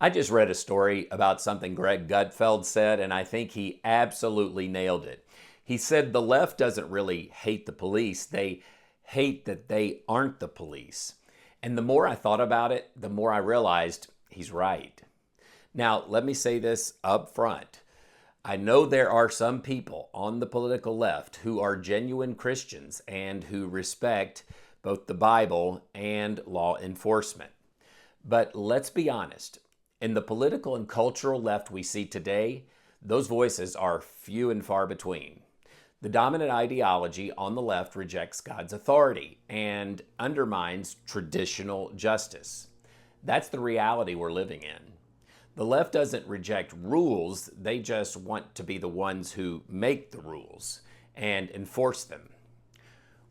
I just read a story about something Greg Gutfeld said, and I think he absolutely nailed it. He said the left doesn't really hate the police, they hate that they aren't the police. And the more I thought about it, the more I realized he's right. Now, let me say this up front. I know there are some people on the political left who are genuine Christians and who respect both the Bible and law enforcement. But let's be honest, in the political and cultural left we see today, those voices are few and far between. The dominant ideology on the left rejects God's authority and undermines traditional justice. That's the reality we're living in. The left doesn't reject rules, they just want to be the ones who make the rules and enforce them.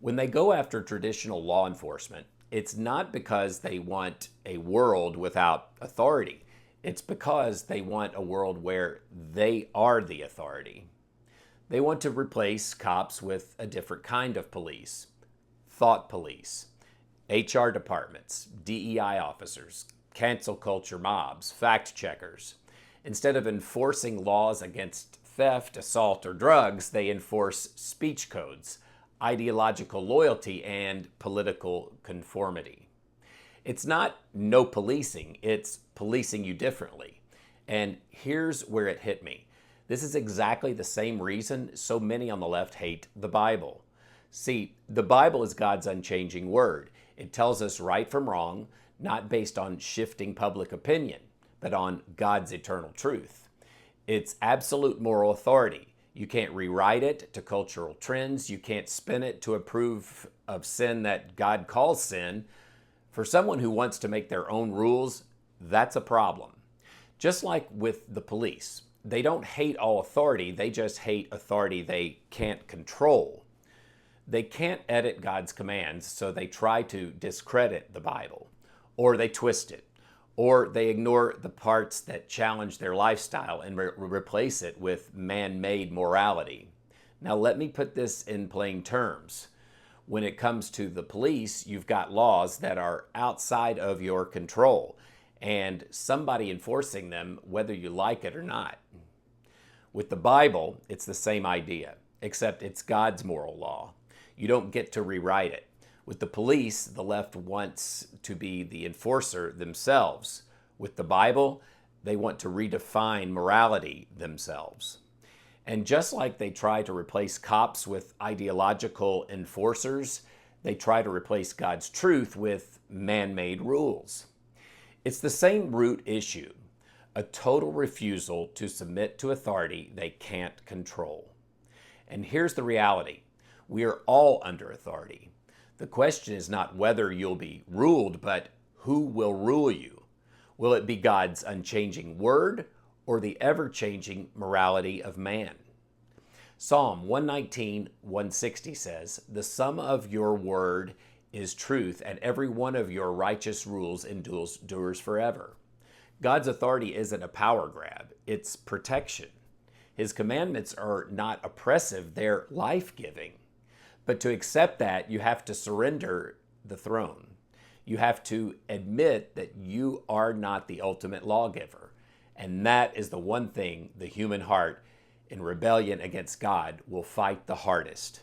When they go after traditional law enforcement, it's not because they want a world without authority. It's because they want a world where they are the authority. They want to replace cops with a different kind of police, thought police, HR departments, DEI officers, cancel culture mobs, fact checkers. Instead of enforcing laws against theft, assault, or drugs, they enforce speech codes, ideological loyalty, and political conformity. It's not no policing, it's policing you differently. And here's where it hit me. This is exactly the same reason so many on the left hate the Bible. See, the Bible is God's unchanging word. It tells us right from wrong, not based on shifting public opinion, but on God's eternal truth. It's absolute moral authority. You can't rewrite it to cultural trends. You can't spin it to approve of sin that God calls sin. For someone who wants to make their own rules, that's a problem. Just like with the police, they don't hate all authority, they just hate authority they can't control. They can't edit God's commands, so they try to discredit the Bible, or they twist it, or they ignore the parts that challenge their lifestyle and replace it with man-made morality. Now, let me put this in plain terms. When it comes to the police, you've got laws that are outside of your control and somebody enforcing them whether you like it or not. With the Bible, it's the same idea, except it's God's moral law. You don't get to rewrite it. With the police, the left wants to be the enforcer themselves. With the Bible, they want to redefine morality themselves. And just like they try to replace cops with ideological enforcers, they try to replace God's truth with man-made rules. It's the same root issue, a total refusal to submit to authority they can't control. And here's the reality. We are all under authority. The question is not whether you'll be ruled, but who will rule you? Will it be God's unchanging word or the ever-changing morality of man? Psalm 119, 160 says, "The sum of your word is truth, and every one of your righteous rules endures forever." God's authority isn't a power grab, it's protection. His commandments are not oppressive, they're life-giving. But to accept that, you have to surrender the throne. You have to admit that you are not the ultimate lawgiver. And that is the one thing the human heart in rebellion against God will fight the hardest.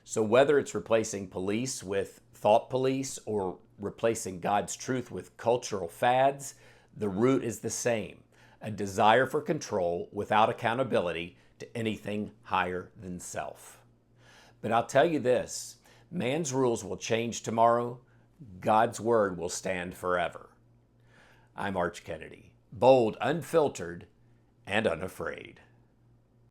So whether it's replacing police with thought police or replacing God's truth with cultural fads, the root is the same, a desire for control without accountability to anything higher than self. But I'll tell you this, man's rules will change tomorrow, God's word will stand forever. I'm Arch Kennedy, bold, unfiltered, and unafraid.